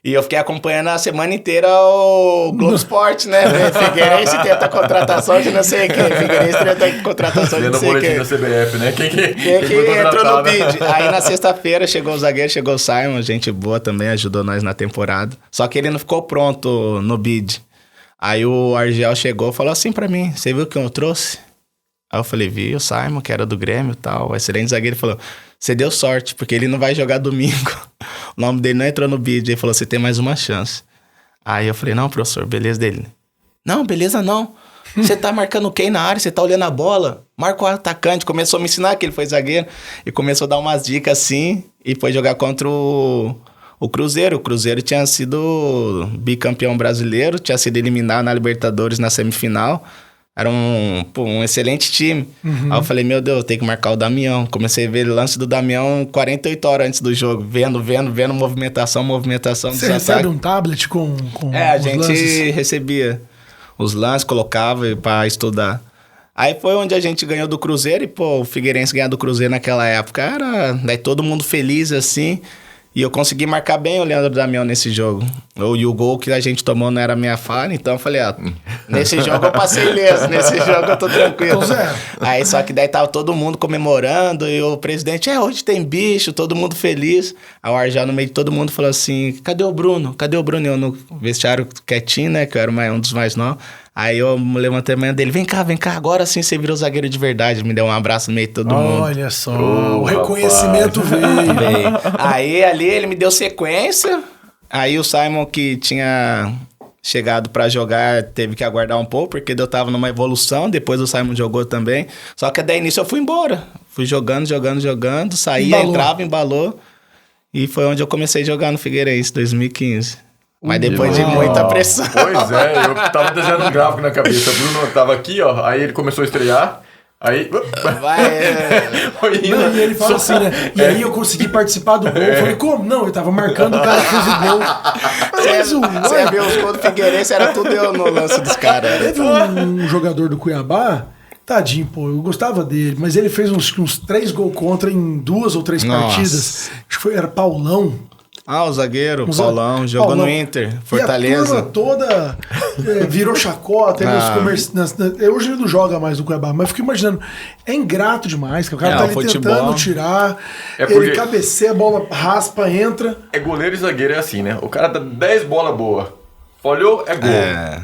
eu fiquei acompanhando a semana inteira o Globo Esporte, né? Figueirense tenta contratação de não sei quem. Figueirense tenta contratação de não sei quem. Da CBF, né? Quem entrou no bid. Aí na sexta-feira chegou o zagueiro, chegou o Simon, gente boa também, ajudou nós na temporada. Só que ele não ficou pronto no bid. Aí o Argel chegou e falou assim pra mim, você viu o que eu trouxe? Aí eu falei, vi o Simon, que era do Grêmio e tal, o excelente zagueiro, falou, você deu sorte, porque ele não vai jogar domingo. O nome dele não entrou no bid. Ele falou, você tem mais uma chance. Aí eu falei, não, professor, beleza dele. Não, beleza não. Você tá marcando quem na área? Você tá olhando a bola? Marca o atacante. Começou a me ensinar que ele foi zagueiro. E começou a dar umas dicas assim. E foi jogar contra o Cruzeiro. O Cruzeiro tinha sido bicampeão brasileiro. Tinha sido eliminado na Libertadores na semifinal. Era um excelente time. Aí eu falei, meu Deus, eu tenho que marcar o Damião. Comecei a ver o lance do Damião 48 horas antes do jogo. Vendo, movimentação Você recebe um tablet com a gente lances? recebia os lances, colocava pra estudar. Aí foi onde a gente ganhou do Cruzeiro. E, o Figueirense ganhar do Cruzeiro naquela época era... Daí todo mundo feliz, assim... E eu consegui marcar bem o Leandro Damião nesse jogo. E o gol que a gente tomou não era minha falha, então eu falei, nesse jogo eu passei ileso, nesse jogo eu tô tranquilo. Aí só que daí tava todo mundo comemorando e o presidente, hoje tem bicho, todo mundo feliz. Aí o Arjal no meio de todo mundo falou assim, cadê o Bruno? E eu no vestiário quietinho, né, que eu era um dos mais novos. Aí eu levantei a manhã dele, vem cá, agora sim você virou zagueiro de verdade. Me deu um abraço no meio de todo mundo. Olha só, o reconhecimento veio. Aí ali ele me deu sequência. Aí o Simon, que tinha chegado pra jogar, teve que aguardar um pouco, porque eu tava numa evolução. Depois o Simon jogou também. Só que daí início eu fui embora. Fui jogando. Saía, entrava, embalou. E foi onde eu comecei a jogar no Figueirense, 2015. Mas depois de muita pressão. Pois é, eu tava desenhando um gráfico na cabeça. O Bruno tava aqui, aí ele começou a estrear. Aí. Não, e ele fala assim, né? E aí eu consegui participar do gol. Eu falei, como? Não, eu tava marcando o cara que fez o gol. Você viu os gols do Figueirense, era tudo eu no lance dos caras. Teve um jogador do Cuiabá. Tadinho, eu gostava dele, mas ele fez uns 3 gols contra em 2 ou 3 partidas. Acho que era Paulão. O zagueiro, Paulão, jogou no Inter, Fortaleza. E a turma toda virou chacota. Hoje ele não joga mais no Cuiabá, mas eu fico imaginando, é ingrato demais, que o cara tá ali tentando tirar, ele cabeceia, a bola raspa, entra. Goleiro e zagueiro é assim, né? O cara dá 10 bolas boas. Olhou, é gol.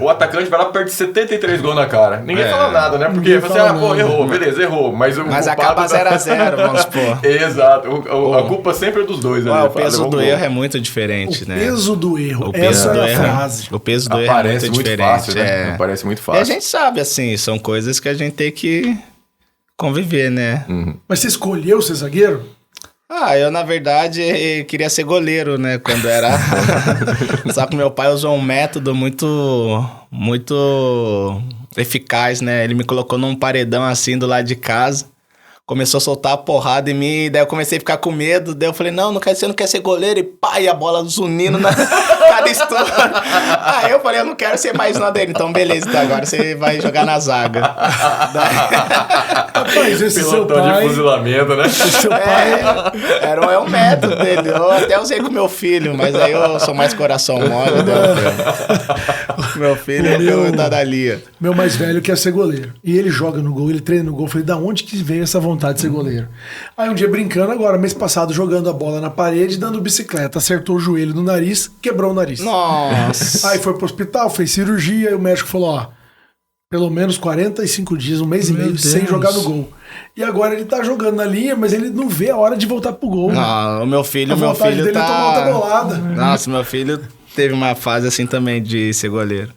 O atacante vai lá e perde 73 gols na cara. Ninguém fala nada, né? Porque você errou, beleza, errou. Mas acaba 0-0, vamos supor. Exato. A culpa sempre é dos dois. O peso do erro é muito diferente, né? O peso do erro. Essa é a frase. O peso do erro é muito diferente. Fácil, né? Parece muito fácil. E a gente sabe, assim, são coisas que a gente tem que conviver, né? Mas você escolheu ser zagueiro? Eu, na verdade, queria ser goleiro, né? Quando era... Só que meu pai usou um método muito eficaz, né? Ele me colocou num paredão assim do lado de casa. Começou a soltar a porrada em mim, daí eu comecei a ficar com medo. Daí eu falei, você não quer ser goleiro? E pá, e a bola zunindo na cada estouro. Aí eu falei, eu não quero ser mais nada dele. Então beleza, então agora você vai jogar na zaga. Rapaz, esse seu pai... de fuzilamento, né? Esse seu pai... É um método dele. Eu até usei com meu filho, mas aí eu sou mais coração mole. Meu filho é da Dalia. Meu mais velho quer ser goleiro. E ele joga no gol, ele treina no gol. Eu falei, da onde que veio essa vontade vontade de ser goleiro. Aí um dia brincando agora, mês passado, jogando a bola na parede, dando bicicleta, acertou o joelho no nariz, quebrou o nariz. Nossa! Aí foi pro hospital, fez cirurgia, e o médico falou, ó, pelo menos 45 dias, um mês e meio, sem jogar no gol. E agora ele tá jogando na linha, mas ele não vê a hora de voltar pro gol. Não, o meu filho dele tá... é tomar outra bolada. Nossa, meu filho teve uma fase assim também de ser goleiro.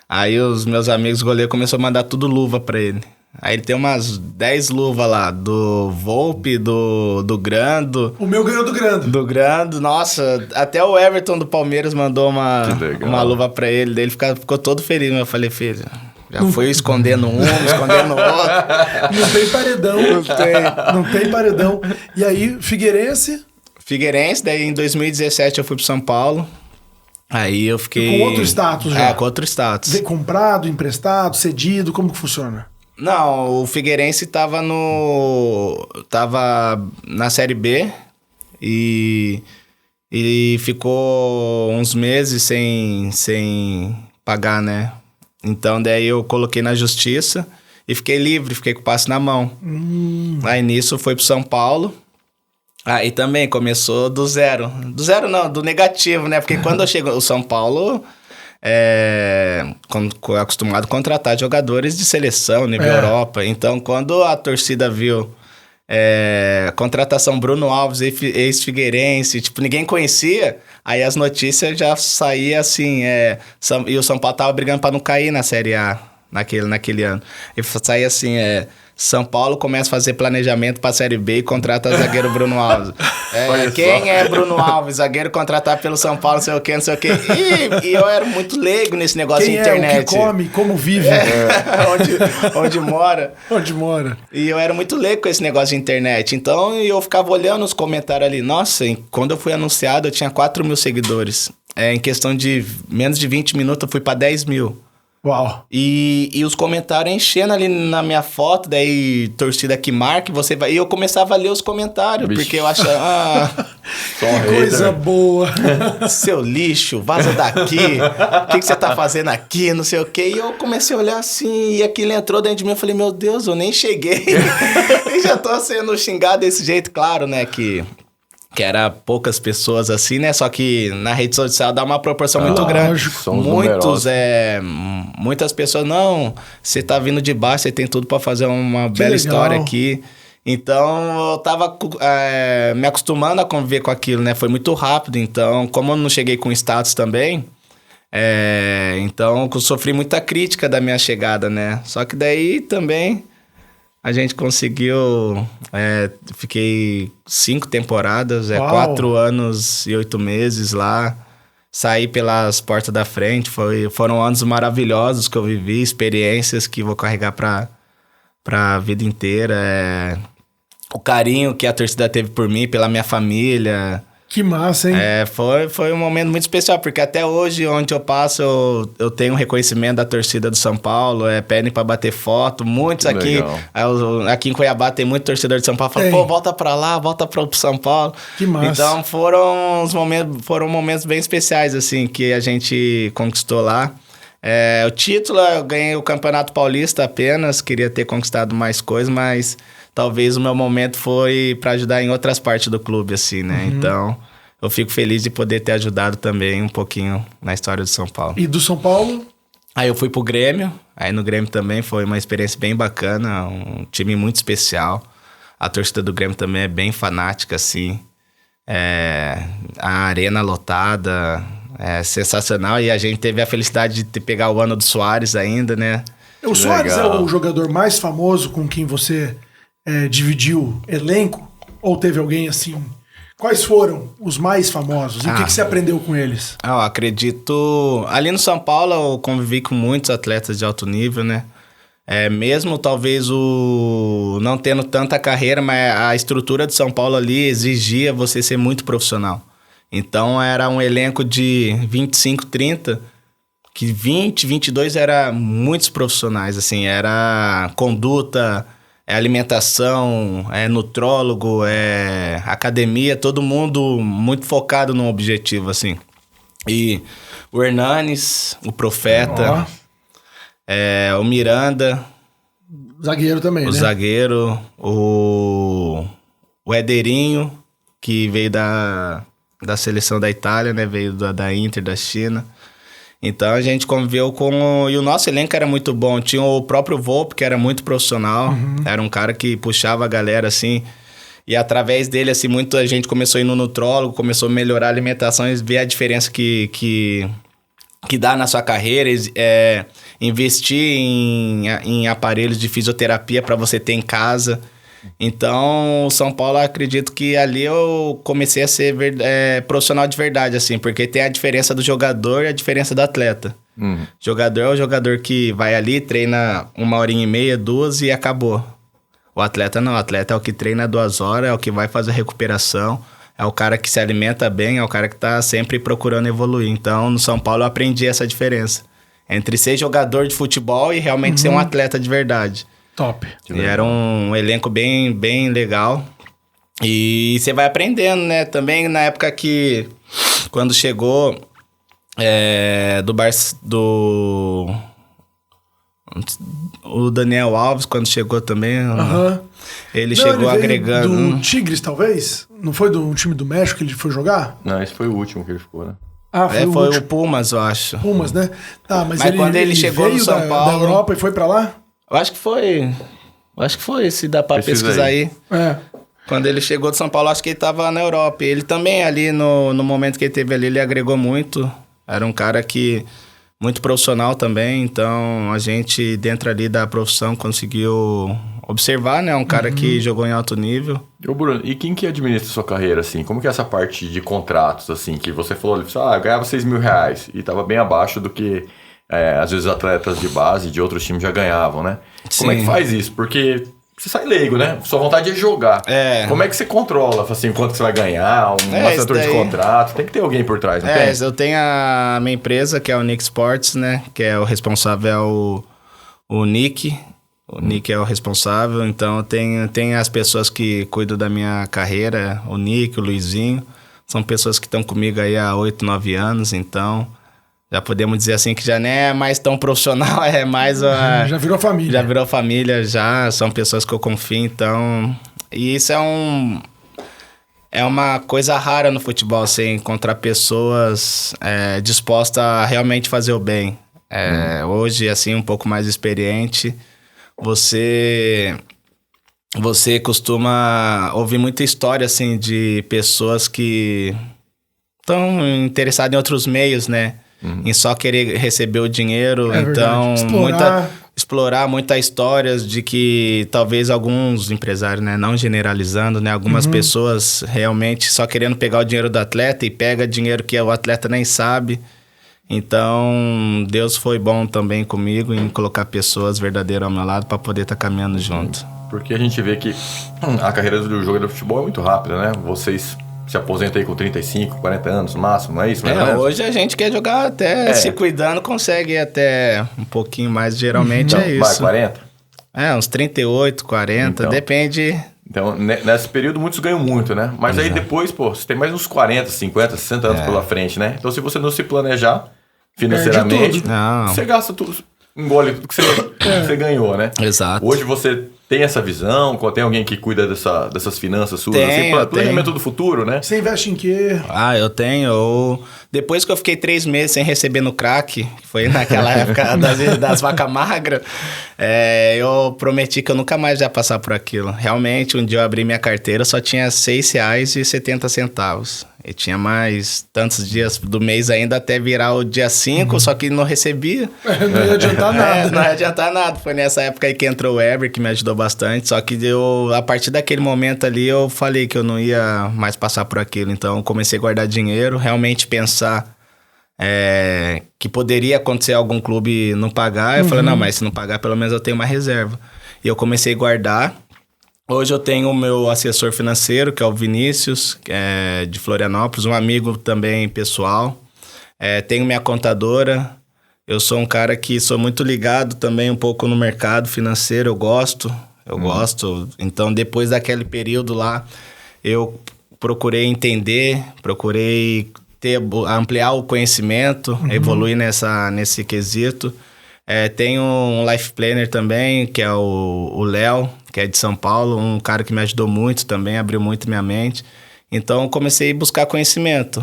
Aí os meus amigos goleiros começaram a mandar tudo luva pra ele. Aí ele tem umas 10 luvas lá, do Volpe, do Grando. O meu ganhou do Grando. Do Grando, nossa, até o Everton do Palmeiras mandou uma luva pra ele. Daí ele ficou todo feliz. Eu falei, filho, já foi escondendo um, escondendo outro. Não tem paredão. Não tem paredão. E aí, Figueirense, daí em 2017 eu fui pro São Paulo. Aí eu fiquei... Com outro status já? Com outro status. Comprado, emprestado, cedido, como que funciona? Não, o Figueirense tava na Série B e ficou uns meses sem pagar, né? Então daí eu coloquei na justiça e fiquei livre, fiquei com o passe na mão. Aí nisso foi pro São Paulo. Aí também começou do zero. Do zero não, do negativo, né? Porque quando eu chego... O São Paulo é acostumado a contratar jogadores de seleção, nível Europa. Então, quando a torcida viu contratação Bruno Alves, ex-Figueirense, tipo, ninguém conhecia, aí as notícias já saíam assim, e o São Paulo tava brigando para não cair na Série A naquele ano. E saía assim, São Paulo começa a fazer planejamento para a Série B e contrata o zagueiro Bruno Alves. Quem é Bruno Alves? Zagueiro contratado pelo São Paulo, não sei o quê. E eu era muito leigo nesse negócio de internet. Quem é, o que come, como vive. Onde mora. Onde mora. E eu era muito leigo com esse negócio de internet. Então eu ficava olhando os comentários ali. Nossa, quando eu fui anunciado, eu tinha 4 mil seguidores. Em questão de menos de 20 minutos, eu fui para 10 mil. Uau. E os comentários enchendo ali na minha foto, daí torcida que marca, você vai. E eu começava a ler os comentários, porque eu achava. Que coisa boa. Seu lixo, vaza daqui. O que você tá fazendo aqui? Não sei o quê. E eu comecei a olhar assim, e aquilo entrou dentro de mim. Eu falei, meu Deus, eu nem cheguei. E já tô sendo xingado desse jeito, claro, né? Que era poucas pessoas assim, né? Só que na rede social dá uma proporção muito grande. Muitas pessoas, não, você tá vindo de baixo, você tem tudo pra fazer uma bela história aqui. Então, eu tava me acostumando a conviver com aquilo, né? Foi muito rápido, então, como eu não cheguei com status também, então eu sofri muita crítica da minha chegada, né? Só que daí também... A gente conseguiu... fiquei 5 temporadas, 4 anos e 8 meses lá. Saí pelas portas da frente. Foram anos maravilhosos que eu vivi, experiências que vou carregar pra vida inteira. O carinho que a torcida teve por mim, pela minha família... Que massa, hein? Foi um momento muito especial, porque até hoje, onde eu passo, eu tenho um reconhecimento da torcida do São Paulo, pedem pra bater foto, muitos aqui em Cuiabá tem muito torcedor de São Paulo, falam, pô, volta pra lá, volta pro São Paulo. Que massa. Então foram momentos bem especiais, assim, que a gente conquistou lá. O título, eu ganhei o Campeonato Paulista apenas, queria ter conquistado mais coisas, mas... Talvez o meu momento foi para ajudar em outras partes do clube, assim, né? Então, eu fico feliz de poder ter ajudado também um pouquinho na história do São Paulo. E do São Paulo? Aí eu fui pro Grêmio. Aí no Grêmio também foi uma experiência bem bacana. Um time muito especial. A torcida do Grêmio também é bem fanática, assim. A arena lotada. É sensacional. E a gente teve a felicidade de pegar o ano do Soares ainda, né? O Soares é o jogador mais famoso com quem você... dividiu elenco? Ou teve alguém assim? Quais foram os mais famosos? E o que você aprendeu com eles? Eu acredito... Ali no São Paulo eu convivi com muitos atletas de alto nível, né? Mesmo talvez não tendo tanta carreira, mas a estrutura de São Paulo ali exigia você ser muito profissional. Então era um elenco de 25, 30... que 20, 22 era muitos profissionais, assim, era conduta... alimentação, nutrólogo, academia, todo mundo muito focado num objetivo, assim. E o Hernanes, o Profeta, o Miranda, Zagueiro também, o né? zagueiro, o Ederinho, que veio da seleção da Itália, né? Veio da Inter, da China. Então a gente conviveu com... E o nosso elenco era muito bom. Tinha o próprio Volpe, que era muito profissional. Era um cara que puxava a galera, assim. E através dele, assim, muita gente começou a ir no nutrólogo, começou a melhorar a alimentação e ver a diferença que dá na sua carreira. Investir em aparelhos de fisioterapia para você ter em casa. Então, o São Paulo, eu acredito que ali eu comecei a ser profissional de verdade, assim, porque tem a diferença do jogador e a diferença do atleta. Jogador é o jogador que vai ali, treina 1h30, 2 e acabou. O atleta não, o atleta é o que treina 2 horas, é o que vai fazer recuperação, é o cara que se alimenta bem, é o cara que tá sempre procurando evoluir. Então, no São Paulo eu aprendi essa diferença entre ser jogador de futebol e realmente ser um atleta de verdade. Top. E era um elenco bem, bem legal. E você vai aprendendo, né? Também na época que... Quando chegou o Daniel Alves, quando chegou também... Ele chegou agregando... Do Tigres, talvez? Não foi do time do México que ele foi jogar? Não, esse foi o último que ele ficou, né? Ah, foi o Pumas, eu acho. Pumas, né? Tá, mas quando ele chegou no São Paulo... da Europa e foi pra lá? Eu acho que foi, se dá pra pesquisar aí. Quando ele chegou de São Paulo, acho que ele tava na Europa. Ele também ali, no momento que ele teve ali, ele agregou muito. Era um cara que... Muito profissional também, então a gente, dentro ali da profissão, conseguiu observar, né? Um cara que jogou em alto nível. Ô, Bruno, e quem que administra a sua carreira, assim? Como que é essa parte de contratos, assim? Que você falou, eu ganhava R$6.000 e tava bem abaixo do que, às vezes, atletas de base de outros times já ganhavam, né? Sim. Como é que faz isso? Porque... Você sai leigo, né? Sua vontade é jogar. Como é que você controla, assim, quanto que você vai ganhar, um assinatura de contrato? Tem que ter alguém por trás, não tem? Eu tenho a minha empresa, que é o Nick Sports, né? Que é o responsável, o Nick. O Nick é o responsável. Então, eu tenho as pessoas que cuidam da minha carreira. O Nick, o Luizinho. São pessoas que estão comigo aí há 8, 9 anos. Então... Já podemos dizer assim que já não é mais tão profissional, é mais... Já virou família. Já virou família, já. São pessoas que eu confio, então... E isso é uma coisa rara no futebol, você encontrar pessoas dispostas a realmente fazer o bem. Hoje, assim, um pouco mais experiente, você costuma ouvir muita história, assim, de pessoas que estão interessadas em outros meios, né? Em só querer receber o dinheiro. Então, explorar muitas histórias de que talvez alguns empresários, né, não generalizando, né, algumas pessoas realmente só querendo pegar o dinheiro do atleta e pega dinheiro que o atleta nem sabe. Então, Deus foi bom também comigo em colocar pessoas verdadeiras ao meu lado para poder estar caminhando junto. Porque a gente vê que a carreira do jogador de futebol é muito rápida, né? Vocês se aposenta aí com 35, 40 anos no máximo, não é isso? Hoje a gente quer jogar até se cuidando, consegue ir até um pouquinho mais, geralmente é isso. Vai, 40? Uns 38, 40, então, depende. Então, nesse período, muitos ganham muito, né? Mas aí depois, você tem mais uns 40, 50, 60 anos pela frente, né? Então, se você não se planejar financeiramente, você gasta tudo, engole tudo que você ganhou, né? Exato. Hoje você tem essa visão? Tem alguém que cuida dessas finanças suas? Planejamento do futuro, né? Você investe em quê? Eu tenho. Depois que eu fiquei 3 meses sem receber no crack, foi naquela época das vacas magras, eu prometi que eu nunca mais ia passar por aquilo. Realmente, um dia eu abri minha carteira, só tinha R$6,70. E tinha mais tantos dias do mês ainda até virar o dia 5, só que não recebia. Não ia adiantar nada. Não ia adiantar nada. Foi nessa época aí que entrou o Ever, que me ajudou bastante. Só que a partir daquele momento ali, eu falei que eu não ia mais passar por aquilo. Então, eu comecei a guardar dinheiro, realmente pensar que poderia acontecer algum clube não pagar. Eu falei, não, mas se não pagar, pelo menos eu tenho uma reserva. E eu comecei a guardar. Hoje eu tenho o meu assessor financeiro, que é o Vinícius, de Florianópolis, um amigo também pessoal. Tenho minha contadora. Eu sou um cara que sou muito ligado também um pouco no mercado financeiro, eu gosto. Então, depois daquele período lá, eu procurei entender, procurei ampliar o conhecimento, evoluir nesse quesito. Tem um life planner também, que é o Léo, que é de São Paulo, um cara que me ajudou muito também, abriu muito minha mente. Então, comecei a buscar conhecimento,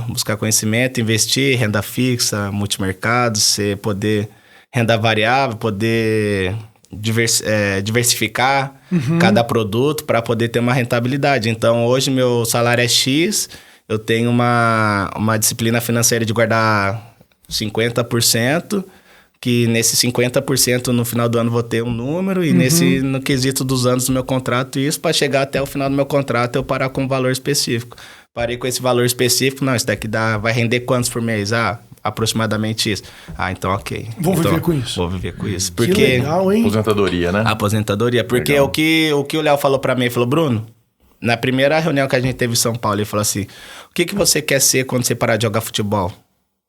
investir, renda fixa, multimercado, você poder renda variável, poder diversificar cada produto para poder ter uma rentabilidade. Então, hoje meu salário é X, eu tenho uma disciplina financeira de guardar 50%, que nesse 50% no final do ano vou ter um número, e no quesito dos anos do meu contrato, isso para chegar até o final do meu contrato eu parar com um valor específico. Parei com esse valor específico, não, isso daqui vai render quantos por mês? Aproximadamente isso. Então ok. Vou viver com isso. Vou viver com isso. Porque... Que legal, hein? Aposentadoria, né? Aposentadoria. Porque o que o Léo falou pra mim, ele falou, Bruno, na primeira reunião que a gente teve em São Paulo, ele falou assim, o que você quer ser quando você parar de jogar futebol?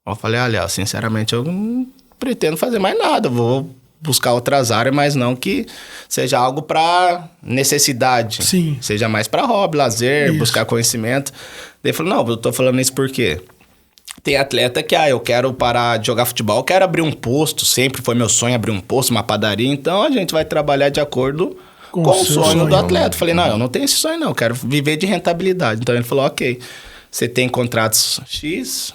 Eu falei, Léo, sinceramente, eu não pretendo fazer mais nada, eu vou buscar outras áreas, mas não que seja algo para necessidade. Sim. Seja mais para hobby, lazer, buscar conhecimento. Daí ele falou, não, eu tô falando isso por quê? Tem atleta que, eu quero parar de jogar futebol, eu quero abrir um posto, sempre foi meu sonho abrir um posto, uma padaria, então a gente vai trabalhar de acordo com o sonho do atleta. Eu falei, não, eu não tenho esse sonho não, eu quero viver de rentabilidade. Então ele falou, ok, você tem contratos X,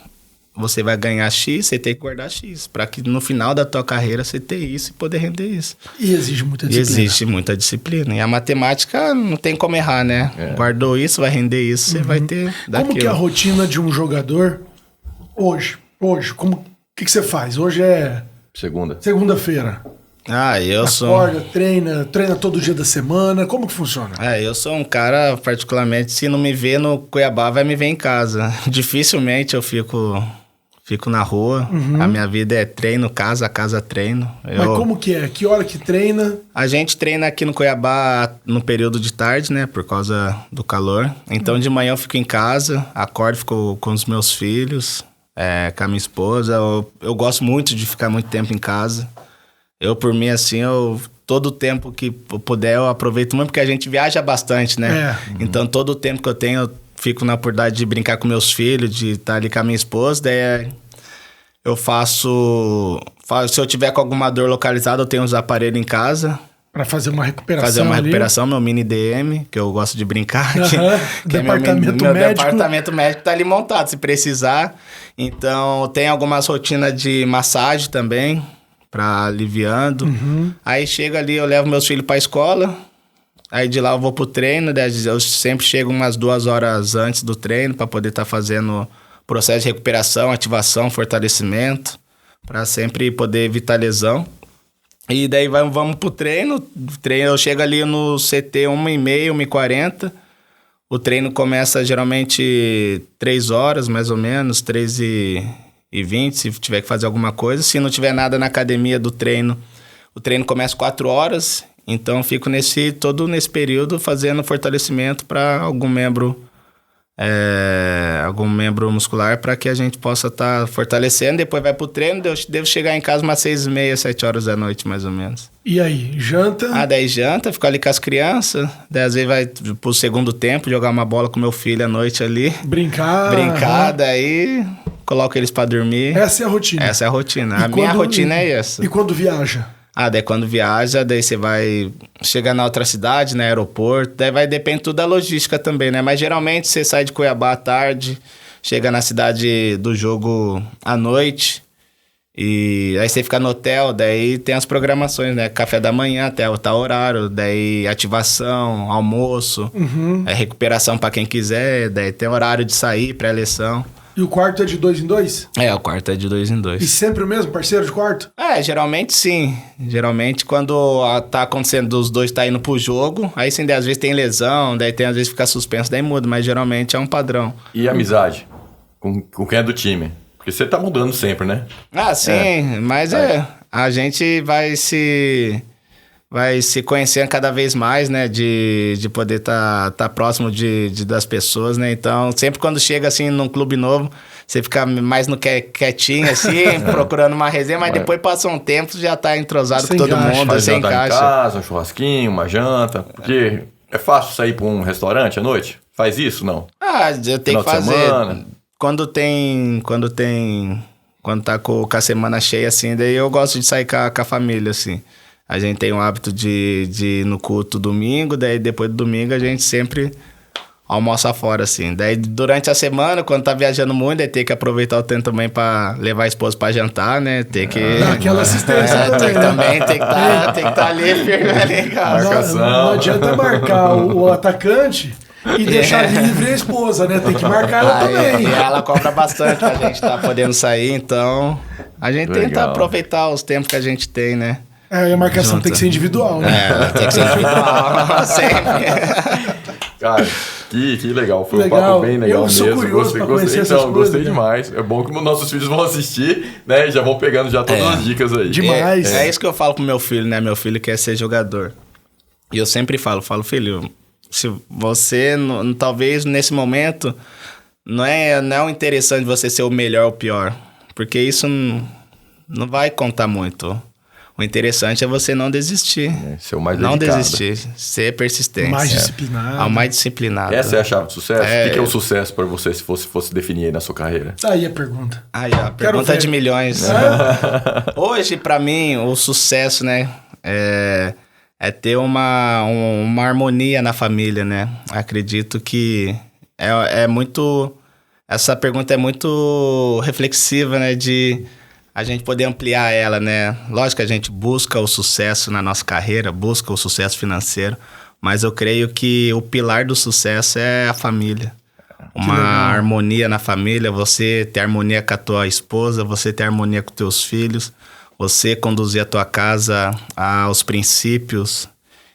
você vai ganhar X, você tem que guardar X, para que no final da tua carreira você tenha isso e poder render isso. E exige muita disciplina. Existe muita disciplina. E a matemática não tem como errar, né? Guardou isso, vai render isso, você vai ter daquilo. Como que é a rotina de um jogador hoje? O que você faz? Hoje é... Segunda-feira. Eu sou... Acorda, treina todo dia da semana. Como que funciona? Eu sou um cara, particularmente, se não me vê no Cuiabá, vai me ver em casa. Dificilmente eu fico na rua. A minha vida é treino, casa treino. Mas como que é? Que hora que treina? A gente treina aqui no Cuiabá no período de tarde, né? Por causa do calor. Então, de manhã eu fico em casa, acordo, fico com os meus filhos, com a minha esposa. Eu gosto muito de ficar muito tempo em casa. Por mim, assim, todo o tempo que eu puder, eu aproveito muito, porque a gente viaja bastante, né? Então, todo o tempo que eu tenho, eu fico na oportunidade de brincar com meus filhos, de estar ali com a minha esposa. Daí eu faço... Se eu tiver com alguma dor localizada, eu tenho uns aparelhos em casa. Pra fazer uma recuperação. Meu mini DM, que eu gosto de brincar. Departamento meu médico. Departamento médico tá ali montado, se precisar. Então, tem algumas rotinas de massagem também, pra aliviando. Aí chega ali, eu levo meus filhos pra escola. Aí de lá eu vou pro treino. Eu sempre chego umas 2 horas antes do treino pra poder estar fazendo processo de recuperação, ativação, fortalecimento, pra sempre poder evitar lesão. E daí vamos pro treino. Eu chego ali no CT 1h30, 1h40. O treino começa geralmente 3 horas, mais ou menos, 3h20, se tiver que fazer alguma coisa. Se não tiver nada na academia do treino, o treino começa 4 horas. Então, eu fico todo nesse período fazendo fortalecimento para algum membro muscular, para que a gente possa estar fortalecendo. Depois vai pro treino, devo chegar em casa umas 6h30, 7 horas da noite, mais ou menos. E aí, janta? Daí janta, fico ali com as crianças. Daí às vezes vai pro segundo tempo, jogar uma bola com meu filho à noite ali. Brincar. Daí coloco eles pra dormir. Essa é a rotina? Essa é a rotina. Minha rotina é essa. E quando viaja? Daí quando viaja, daí você vai chegar na outra cidade, no aeroporto, daí vai depender tudo da logística também, né? Mas geralmente você sai de Cuiabá à tarde, chega na cidade do jogo à noite, e aí você fica no hotel, daí tem as programações, né? Café da manhã até o tal horário, daí ativação, almoço, recuperação pra quem quiser, daí tem horário de sair, pré-eleção. E o quarto é de 2 em 2? O quarto é de 2 em 2. E sempre o mesmo parceiro de quarto? Geralmente sim. Geralmente quando tá acontecendo, os dois tá indo pro jogo, aí sim, daí, às vezes tem lesão, daí tem às vezes fica suspenso, daí muda, mas geralmente é um padrão. E amizade? Com quem é do time? Porque você tá mudando sempre, né? Sim, mas a gente vai se conhecendo cada vez mais, né? De poder tá próximo das pessoas, né? Então, sempre quando chega, assim, num clube novo, você fica mais no quietinho, assim, procurando uma resenha, mas depois passa um tempo, já tá entrosado com todo mundo, você encaixa. Em casa, um churrasquinho, uma janta, porque é fácil sair pra um restaurante à noite? Faz isso, não? Eu tenho que fazer. Quando tem Quando tá com a semana cheia, assim, daí eu gosto de sair com a família, assim. A gente tem o hábito de ir no culto domingo, daí depois do domingo a gente sempre almoça fora, assim. Daí durante a semana, quando tá viajando muito, daí tem que aproveitar o tempo também pra levar a esposa pra jantar, né? Tem que... Dá aquela assistência também. Tem que tá ali, firme ali, cara. Não adianta marcar o atacante e deixar livre a esposa, né? Tem que marcar ela também. E ela cobra bastante pra gente tá podendo sair, então... A gente tenta aproveitar os tempos que a gente tem, né? A marcação tem que ser individual, né? Tem que ser individual, sempre. Cara, que legal. Foi um papo bem legal mesmo. Eu sou curioso pra conhecer essas coisas. Gostei demais. É bom que nossos filhos vão assistir, né? E já vão pegando já todas as dicas aí. Demais. É isso que eu falo pro meu filho, né? Meu filho quer ser jogador. E eu sempre falo, filho, se você, talvez nesse momento, não é o interessante você ser o melhor ou o pior. Porque isso não vai contar muito. O interessante é você não desistir. Ser o mais dedicado. Não desistir. Ser persistente. Mais disciplinado. Mais disciplinado. Essa é a chave do sucesso? O que é o sucesso para você, se fosse definir aí na sua carreira? Aí a pergunta. A pergunta é de milhões. Hoje, para mim, o sucesso, né? É ter uma harmonia na família, né? Acredito que é muito... Essa pergunta é muito reflexiva, né? De a gente poder ampliar ela, né? Lógico que a gente busca o sucesso na nossa carreira, busca o sucesso financeiro, mas eu creio que o pilar do sucesso é a família. Uma harmonia na família, você ter harmonia com a tua esposa, você ter harmonia com teus filhos, você conduzir a tua casa aos princípios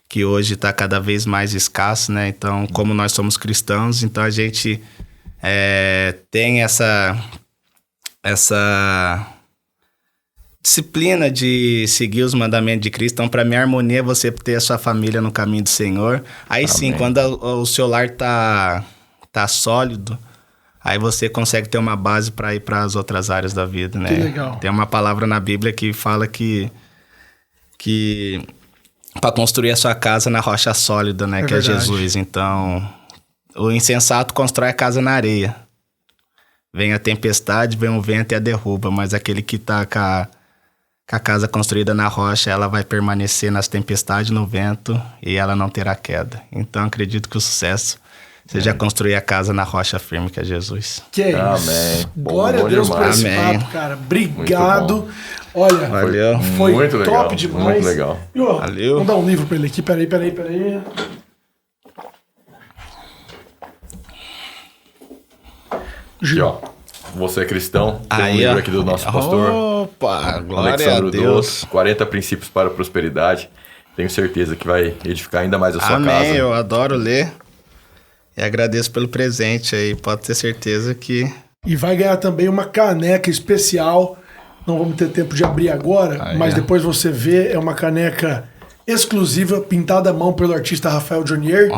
que hoje está cada vez mais escasso, né? Então, como nós somos cristãos, então a gente tem essa disciplina de seguir os mandamentos de Cristo. Então, para mim, a harmonia é você ter a sua família no caminho do Senhor. Aí Amém. Sim, quando o seu lar tá sólido, aí você consegue ter uma base para ir para as outras áreas da vida, né? Que legal. Tem uma palavra na Bíblia que fala que para construir a sua casa na rocha sólida, né? Que verdade. É Jesus. Então, o insensato constrói a casa na areia. Vem a tempestade, vem o vento e a derruba, mas aquele que tá com a casa construída na rocha, ela vai permanecer nas tempestades, no vento, e ela não terá queda. Então, acredito que o sucesso seja construir a casa na rocha firme, que é Jesus. Que é isso. Amém. Glória a Deus por esse papo, cara. Obrigado. Olha, valeu. Foi muito top legal, demais. Muito legal. E, ó, valeu. Vamos dar um livro pra ele aqui. Peraí. Aqui, ó. Você é cristão, tem um livro aqui do nosso pastor. Opa, glória Alexandre a Deus. 40 princípios para a prosperidade. Tenho certeza que vai edificar ainda mais a sua casa. Amém, eu adoro ler. E agradeço pelo presente aí. Pode ter certeza que... E vai ganhar também uma caneca especial. Não vamos ter tempo de abrir agora, mas depois você vê. É uma caneca exclusiva, pintada à mão pelo artista Rafael Jonier.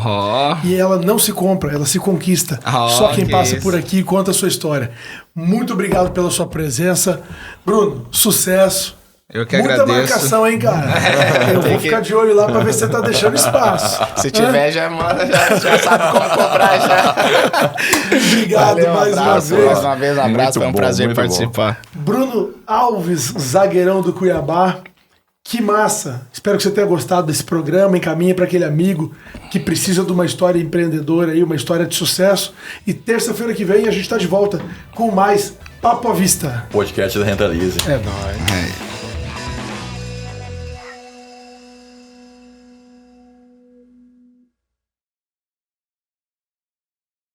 E ela não se compra, ela se conquista. Só quem passa por aqui conta a sua história. Muito obrigado pela sua presença. Bruno, sucesso. Eu que Muita agradeço. Marcação, hein, cara? Eu vou ficar de olho lá pra ver se você tá deixando espaço. Se tiver, já sabe como cobrar já. Obrigado. Valeu, mais uma vez. Mais uma vez, um abraço. Muito Foi um bom, prazer participar. Bruno Alves, zagueirão do Cuiabá. Que massa! Espero que você tenha gostado desse programa. Encaminhe para aquele amigo que precisa de uma história empreendedora aí, uma história de sucesso. E terça-feira que vem a gente tá de volta com mais Papo à Vista. Podcast da Rentalize. É nóis.